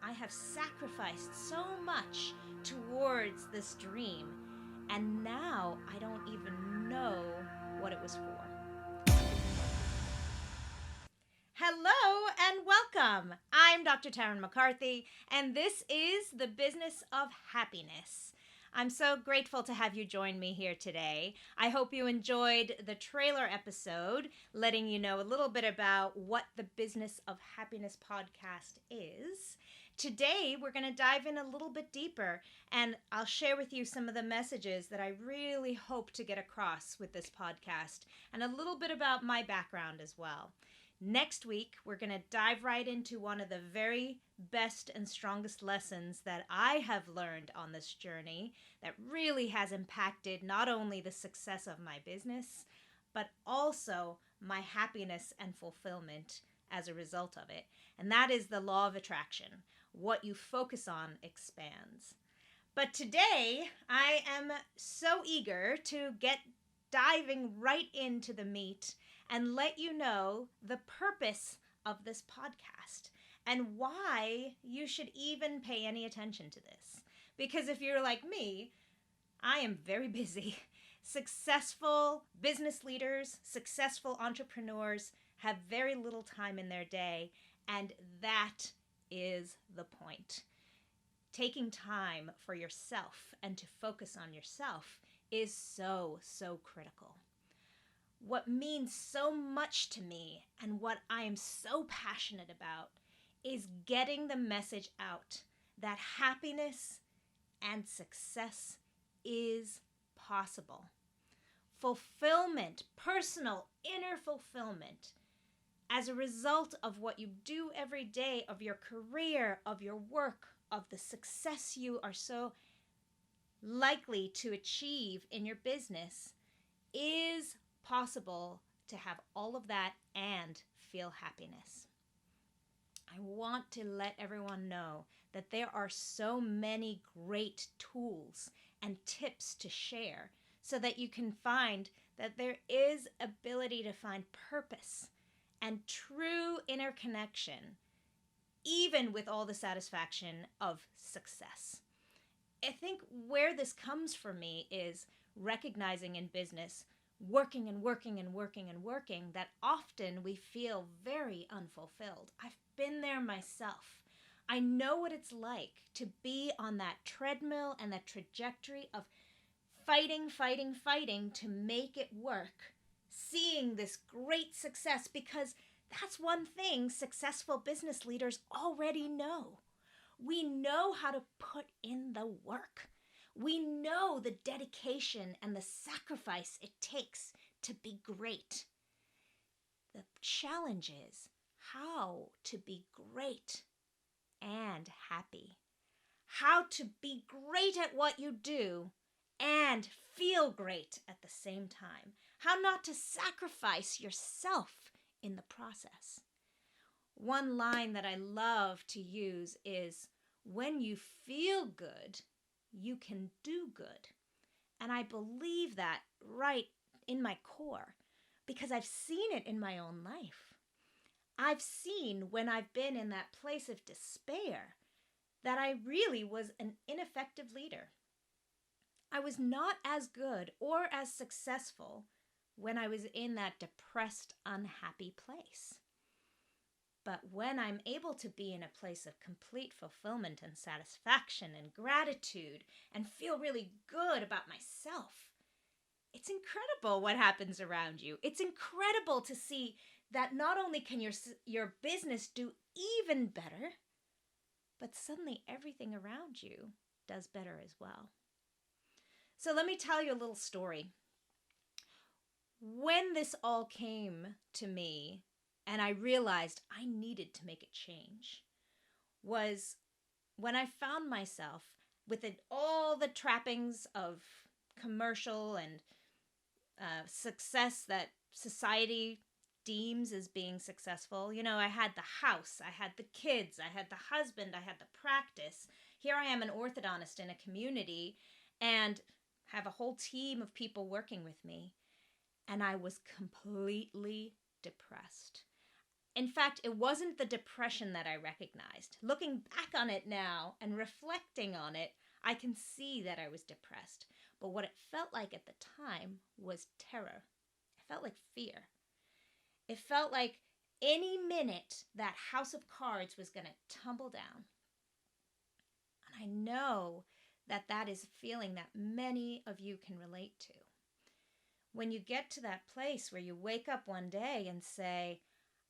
I have sacrificed so much towards this dream, and now I don't even know what it was for. Hello and welcome. I'm Dr. Taryn McCarthy, and this is the Business of Happiness. I'm so grateful to have you join me here today. I hope you enjoyed the trailer episode, letting you know a little bit about what the Business of Happiness podcast is. Today, we're going to dive in a little bit deeper, and I'll share with you some of the messages that I really hope to get across with this podcast, and a little bit about my background as well. Next week, we're going to dive right into one of the very best and strongest lessons that I have learned on this journey that really has impacted not only the success of my business, but also my happiness and fulfillment as a result of it. And that is the law of attraction. What you focus on expands. But today, I am so eager to get diving right into the meat and let you know the purpose of this podcast and why you should even pay any attention to this. Because if you're like me, I am very busy. Successful business leaders, successful entrepreneurs have very little time in their day, and that is the point. Taking time for yourself and to focus on yourself is so, so critical. What means so much to me and what I am so passionate about is getting the message out that happiness and success is possible. Fulfillment, personal, inner fulfillment, as a result of what you do every day, of your career, of your work, of the success you are so likely to achieve in your business, is possible to have all of that and feel happiness. I want to let everyone know that there are so many great tools and tips to share so that you can find that there is ability to find purpose and true inner connection, even with all the satisfaction of success. I think where this comes for me is recognizing in business, working and working and working and working, that often we feel very unfulfilled. I've been there myself. I know what it's like to be on that treadmill and that trajectory of fighting to make it work, seeing this great success, because that's one thing successful business leaders already know. We know how to put in the work. We know the dedication and the sacrifice it takes to be great. The challenge is how to be great and happy. How to be great at what you do and feel great at the same time. How not to sacrifice yourself in the process. One line that I love to use is, when you feel good, you can do good. And I believe that right in my core because I've seen it in my own life. I've seen when I've been in that place of despair that I really was an ineffective leader. I was not as good or as successful when I was in that depressed, unhappy place. But when I'm able to be in a place of complete fulfillment and satisfaction and gratitude and feel really good about myself, it's incredible what happens around you. It's incredible to see that not only can your business do even better, but suddenly everything around you does better as well. So let me tell you a little story. When this all came to me, and I realized I needed to make a change, was when I found myself with all the trappings of commercial and success that society deems as being successful. You know, I had the house, I had the kids, I had the husband, I had the practice. Here I am, an orthodontist in a community, and have a whole team of people working with me. And I was completely depressed. In fact, it wasn't the depression that I recognized. Looking back on it now and reflecting on it, I can see that I was depressed. But what it felt like at the time was terror. It felt like fear. It felt like any minute that house of cards was going to tumble down. And I know that that is a feeling that many of you can relate to. When you get to that place where you wake up one day and say,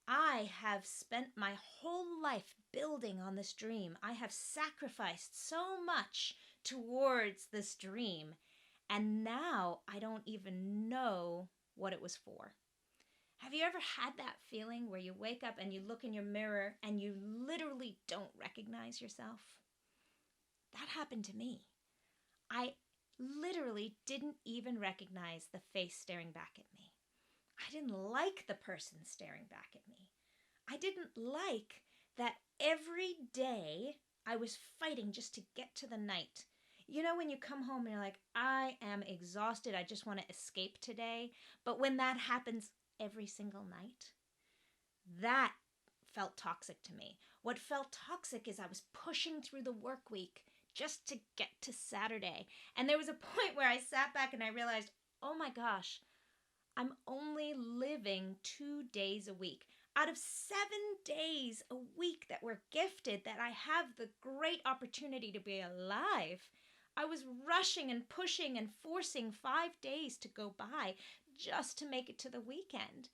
I have spent my whole life building on this dream. I have sacrificed so much towards this dream, and now I don't even know what it was for. Have you ever had that feeling where you wake up and you look in your mirror and you literally don't recognize yourself? That happened to me. I literally didn't even recognize the face staring back at me. I didn't like the person staring back at me. I didn't like that every day I was fighting just to get to the night. You know, when you come home and you're like, I am exhausted, I just want to escape today. But when that happens every single night, that felt toxic to me. What felt toxic is I was pushing through the work week just to get to Saturday. And there was a point where I sat back and I realized, oh my gosh, I'm only living 2 days a week. Out of 7 days a week that we're gifted, that I have the great opportunity to be alive, I was rushing and pushing and forcing 5 days to go by just to make it to the weekend.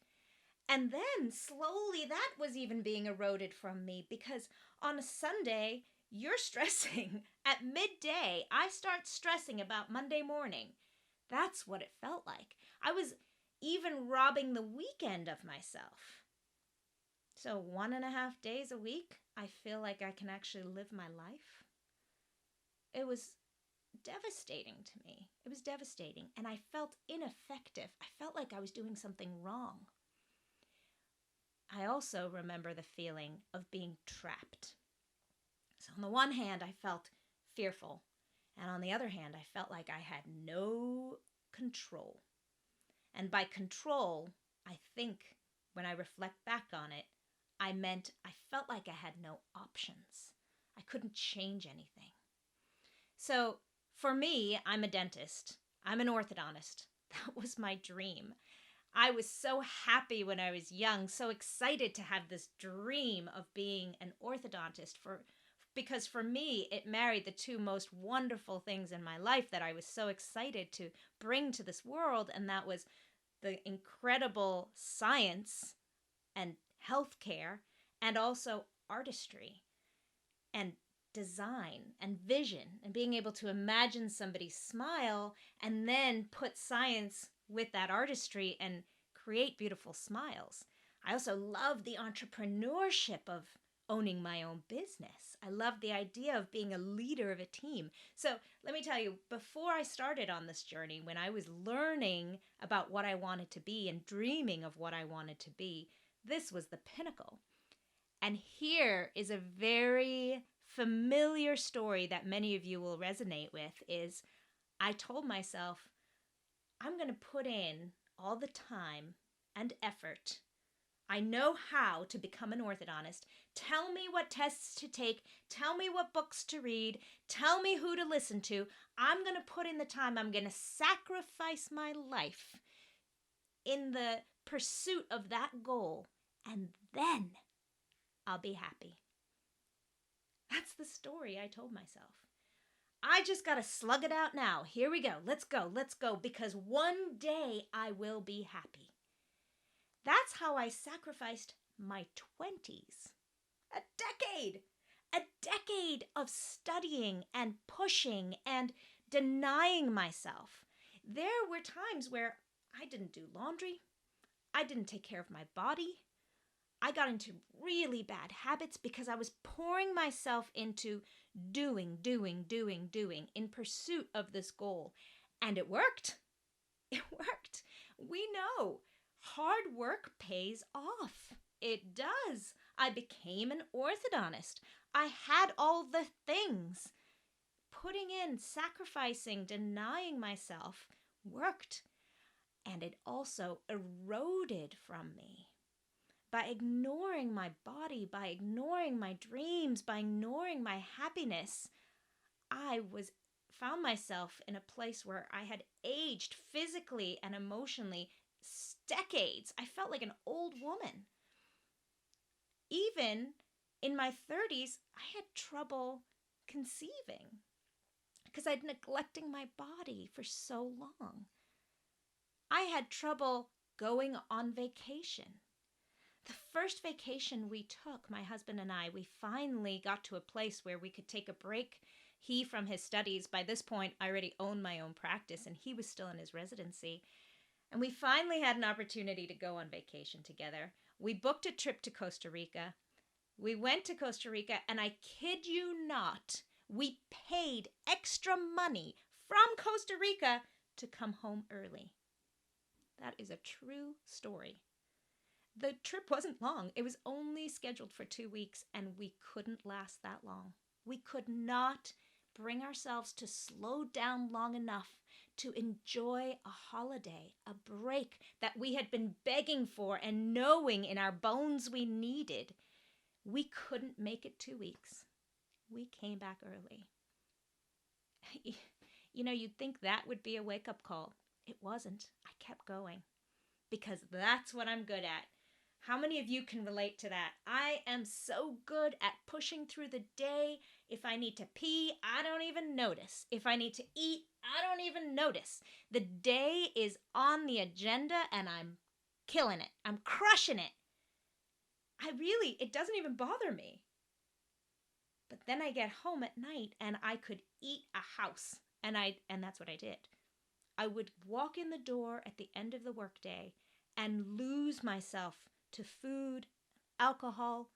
And then slowly that was even being eroded from me, because on a Sunday, you're stressing. At midday, I start stressing about Monday morning. That's what it felt like. I was even robbing the weekend of myself. So 1.5 days a week, I feel like I can actually live my life. It was devastating to me. It was devastating. And I felt ineffective. I felt like I was doing something wrong. I also remember the feeling of being trapped. So on the one hand, I felt fearful. And on the other hand, I felt like I had no control. And by control, I think when I reflect back on it, I meant I felt like I had no options. I couldn't change anything. So for me, I'm a dentist. I'm an orthodontist. That was my dream. I was so happy when I was young, so excited to have this dream of being an orthodontist, because for me, it married the two most wonderful things in my life that I was so excited to bring to this world, and that was the incredible science and healthcare, and also artistry and design and vision, and being able to imagine somebody smile and then put science with that artistry and create beautiful smiles. I also love the entrepreneurship of owning my own business. I love the idea of being a leader of a team. So let me tell you, before I started on this journey, when I was learning about what I wanted to be and dreaming of what I wanted to be, this was the pinnacle. And here is a very familiar story that many of you will resonate with. Is I told myself, I'm going to put in all the time and effort. I know how to become an orthodontist. Tell me what tests to take. Tell me what books to read. Tell me who to listen to. I'm going to put in the time. I'm going to sacrifice my life in the pursuit of that goal. And then I'll be happy. That's the story I told myself. I just got to slug it out now. Here we go. Let's go. Because one day I will be happy. That's how I sacrificed my 20s. A decade of studying and pushing and denying myself. There were times where I didn't do laundry. I didn't take care of my body. I got into really bad habits because I was pouring myself into doing in pursuit of this goal. And it worked. It worked. We know hard work pays off. It does. I became an orthodontist. I had all the things. Putting in, sacrificing, denying myself worked. And it also eroded from me. by ignoring my body, by ignoring my dreams, by ignoring my happiness, I found myself in a place where I had aged physically and emotionally decades. I felt like an old woman. Even in my 30s, I had trouble conceiving because I'd neglecting my body for so long. I had trouble going on vacation. The first vacation we took, my husband and I, we finally got to a place where we could take a break. He from his studies. By this point, I already owned my own practice, and he was still in his residency. And we finally had an opportunity to go on vacation together. We booked a trip to Costa Rica. We went to Costa Rica, and I kid you not, we paid extra money from Costa Rica to come home early. That is a true story. The trip wasn't long. It was only scheduled for 2 weeks, and we couldn't last that long. We could not bring ourselves to slow down long enough to enjoy a holiday, a break that we had been begging for and knowing in our bones we needed. We couldn't make it 2 weeks. We came back early. You'd think that would be a wake-up call. It wasn't. I kept going because that's what I'm good at. How many of you can relate to that? I am so good at pushing through the day. If I need to pee, I don't even notice. If I need to eat, I don't even notice. The day is on the agenda and I'm killing it. I'm crushing it. It doesn't even bother me. But then I get home at night and I could eat a house. And that's what I did. I would walk in the door at the end of the workday and lose myself to food, alcohol,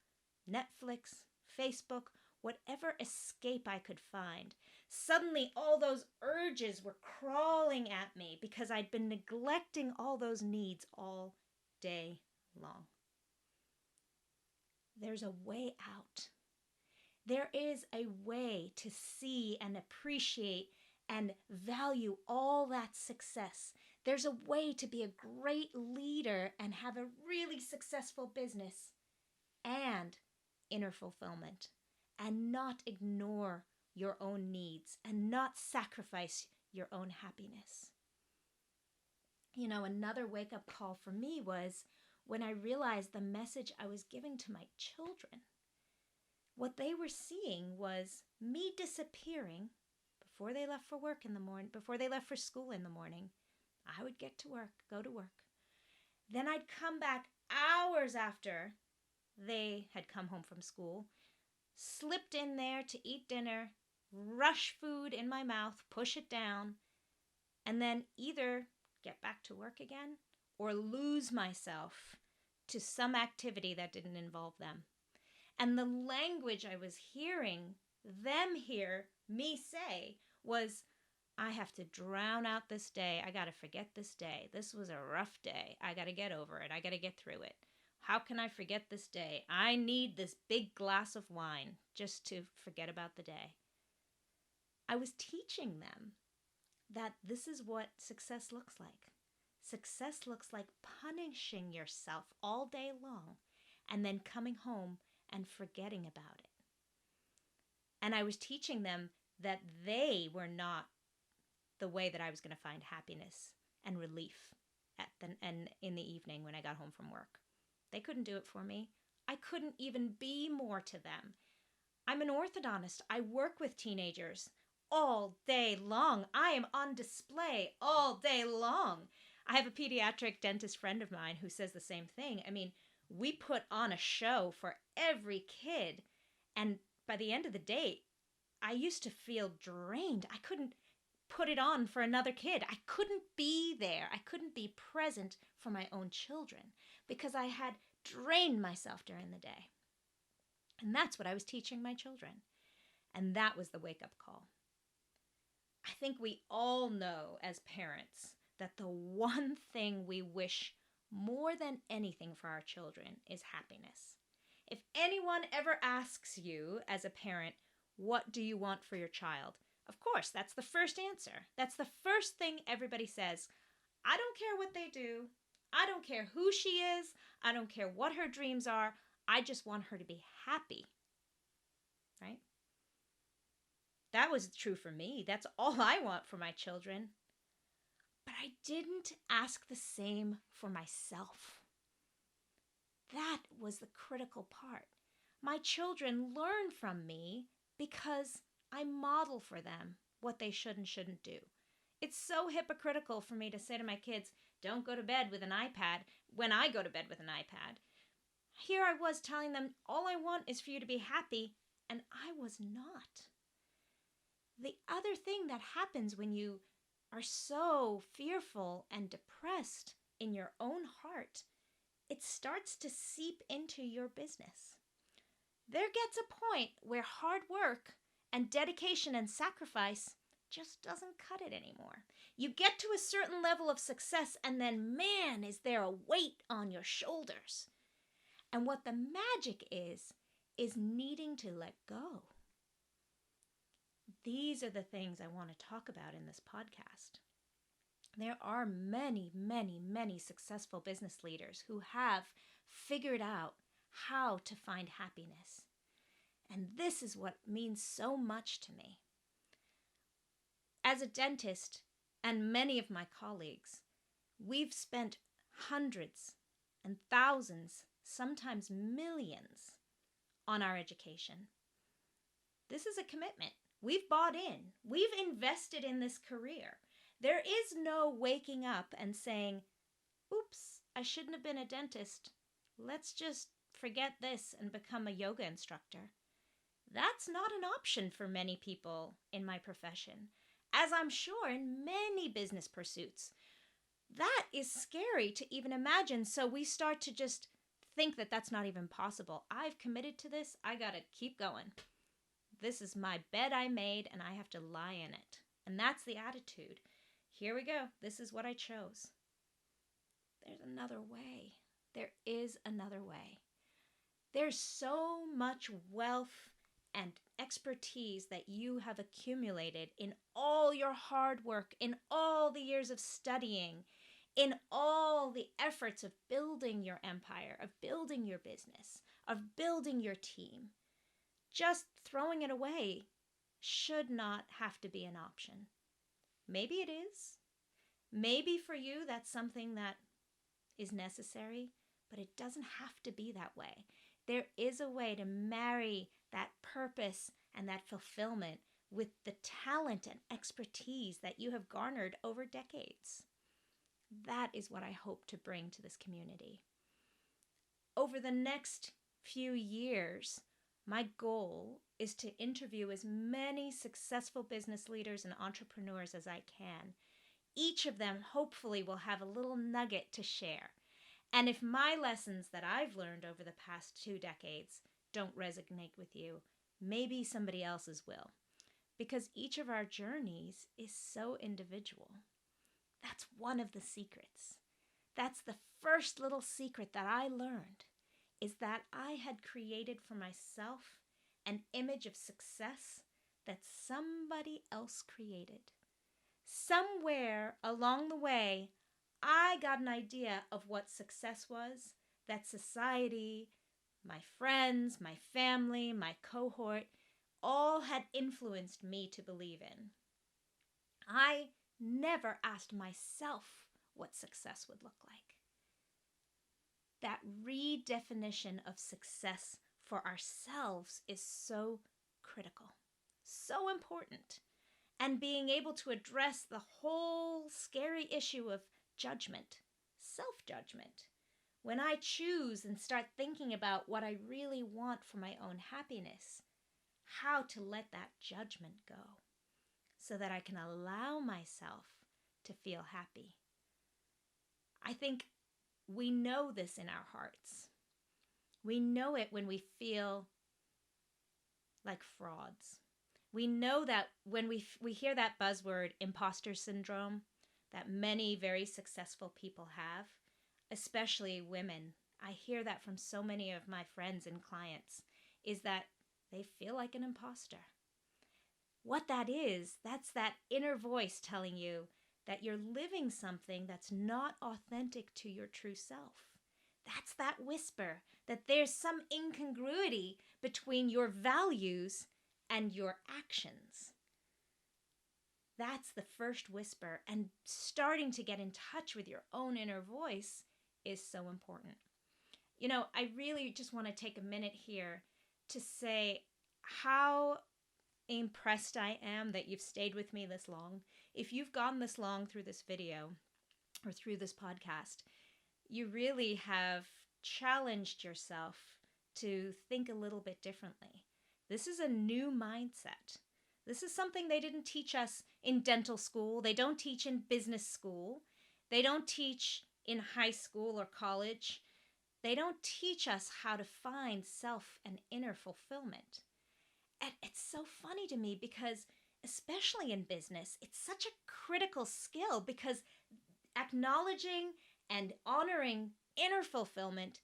Netflix, Facebook, whatever escape I could find. Suddenly, all those urges were crawling at me because I'd been neglecting all those needs all day long. There's a way out. There is a way to see and appreciate and value all that success. There's a way to be a great leader and have a really successful business and inner fulfillment and not ignore your own needs and not sacrifice your own happiness. Another wake-up call for me was when I realized the message I was giving to my children. What they were seeing was me disappearing before they left for work in the morning, before they left for school in the morning. I would get to work, go to work. Then I'd come back hours after they had come home from school, slipped in there to eat dinner, rush food in my mouth, push it down, and then either get back to work again or lose myself to some activity that didn't involve them. And the language I was hearing them hear me say was, I have to drown out this day. I got to forget this day. This was a rough day. I got to get over it. I got to get through it. How can I forget this day? I need this big glass of wine just to forget about the day. I was teaching them that this is what success looks like. Success looks like punishing yourself all day long and then coming home and forgetting about it. And I was teaching them that they were not the way that I was going to find happiness and relief and in the evening when I got home from work. They couldn't do it for me. I couldn't even be more to them. I'm an orthodontist. I work with teenagers all day long. I am on display all day long. I have a pediatric dentist friend of mine who says the same thing. We put on a show for every kid. And by the end of the day, I used to feel drained. I couldn't put it on for another kid. I couldn't be there. I couldn't be present for my own children because I had drained myself during the day. And that's what I was teaching my children. And that was the wake-up call. I think we all know as parents that the one thing we wish more than anything for our children is happiness. If anyone ever asks you as a parent, what do you want for your child? Of course, that's the first answer. That's the first thing everybody says. I don't care what they do. I don't care who she is. I don't care what her dreams are. I just want her to be happy, right? That was true for me. That's all I want for my children. But I didn't ask the same for myself. That was the critical part. My children learn from me because I model for them what they should and shouldn't do. It's so hypocritical for me to say to my kids, don't go to bed with an iPad when I go to bed with an iPad. Here I was telling them, all I want is for you to be happy, and I was not. The other thing that happens when you are so fearful and depressed in your own heart, it starts to seep into your business. There gets a point where hard work and dedication and sacrifice just doesn't cut it anymore. You get to a certain level of success, and then, man, is there a weight on your shoulders. And what the magic is needing to let go. These are the things I want to talk about in this podcast. There are many, many, many successful business leaders who have figured out how to find happiness. And this is what means so much to me. As a dentist, and many of my colleagues, we've spent hundreds and thousands, sometimes millions, on our education. This is a commitment. We've bought in. We've invested in this career. There is no waking up and saying, oops, I shouldn't have been a dentist. Let's just forget this and become a yoga instructor. That's not an option for many people in my profession, as I'm sure in many business pursuits. That is scary to even imagine, so we start to just think that that's not even possible. I've committed to this. I gotta keep going. This is my bed I made, and I have to lie in it. And that's the attitude. Here we go. This is what I chose. There's another way. There is another way. There's so much wealth and expertise that you have accumulated in all your hard work, in all the years of studying, in all the efforts of building your empire, of building your business, of building your team. Just throwing it away should not have to be an option. Maybe it is. Maybe for you that's something that is necessary, but it doesn't have to be that way. There is a way to marry that purpose and that fulfillment with the talent and expertise that you have garnered over decades. That is what I hope to bring to this community. Over the next few years, my goal is to interview as many successful business leaders and entrepreneurs as I can. Each of them hopefully will have a little nugget to share. And if my lessons that I've learned over the past 2 decades don't resonate with you, maybe somebody else's will. Because each of our journeys is so individual. That's one of the secrets. That's the first little secret that I learned, is that I had created for myself an image of success that somebody else created. Somewhere along the way, I got an idea of what success was that society, my friends, my family, my cohort, all had influenced me to believe in. I never asked myself what success would look like. That redefinition of success for ourselves is so critical, so important. And being able to address the whole scary issue of judgment, self-judgment. When I choose and start thinking about what I really want for my own happiness, how to let that judgment go so that I can allow myself to feel happy. I think we know this in our hearts. We know it when we feel like frauds. We know that when we hear that buzzword, imposter syndrome, that many very successful people have, especially women. I hear that from so many of my friends and clients, is that they feel like an imposter. What that is, that's that inner voice telling you, that you're living something that's not authentic to your true self. That's that whisper that there's some incongruity between your values and your actions. That's the first whisper, and starting to get in touch with your own inner voice is so important. You know, I really just want to take a minute here to say how impressed I am that you've stayed with me this long. If you've gone this long through this video or through this podcast, you really have challenged yourself to think a little bit differently. This is a new mindset. This is something they didn't teach us in dental school. They don't teach in business school. They don't teach in high school or college. They don't teach us how to find self and inner fulfillment. And it's so funny to me because, especially in business, it's such a critical skill, because acknowledging and honoring inner fulfillment,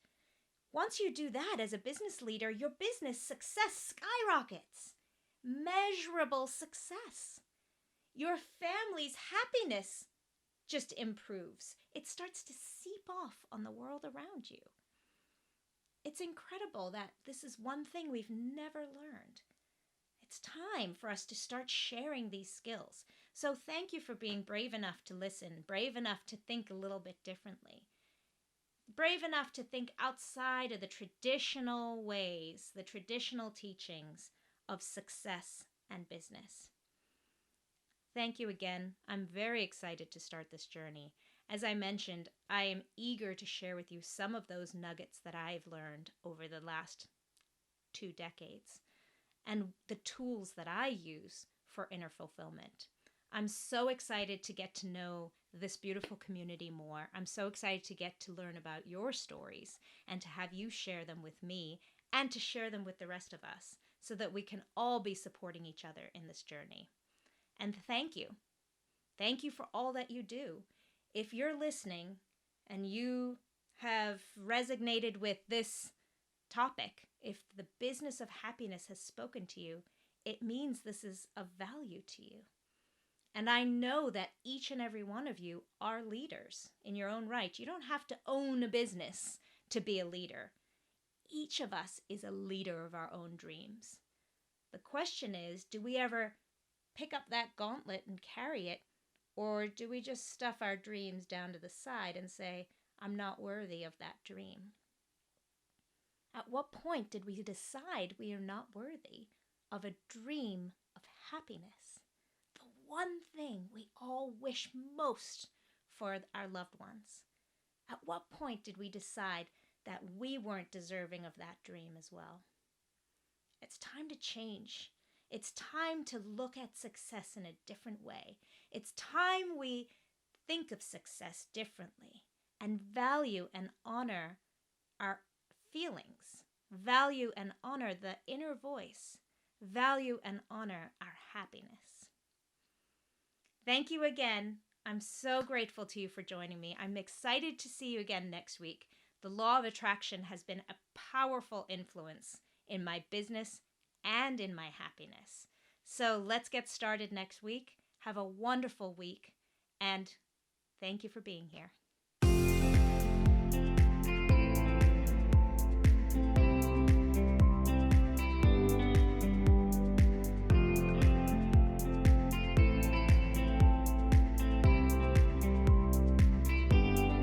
once you do that as a business leader, your business success skyrockets. Measurable success. Your family's happiness just improves. It starts to seep off on the world around you. It's incredible that this is one thing we've never learned. It's time for us to start sharing these skills. So thank you for being brave enough to listen, brave enough to think a little bit differently, brave enough to think outside of the traditional ways, the traditional teachings of success and business. Thank you again. I'm very excited to start this journey. As I mentioned, I am eager to share with you some of those nuggets that I've learned over the last 2 decades and the tools that I use for inner fulfillment. I'm so excited to get to know this beautiful community more. I'm so excited to get to learn about your stories and to have you share them with me and to share them with the rest of us so that we can all be supporting each other in this journey. And thank you. Thank you for all that you do. If you're listening and you have resonated with this topic, if the business of happiness has spoken to you, it means this is of value to you. And I know that each and every one of you are leaders in your own right. You don't have to own a business to be a leader. Each of us is a leader of our own dreams. The question is, do we ever pick up that gauntlet and carry it? Or do we just stuff our dreams down to the side and say, I'm not worthy of that dream? At what point did we decide we are not worthy of a dream of happiness? The one thing we all wish most for our loved ones. At what point did we decide that we weren't deserving of that dream as well? It's time to change. It's time to look at success in a different way. It's time we think of success differently and value and honor our feelings, value and honor the inner voice, value and honor our happiness. Thank you again. I'm so grateful to you for joining me. I'm excited to see you again next week. The law of attraction has been a powerful influence in my business and in my happiness. So let's get started next week. Have a wonderful week, and thank you for being here.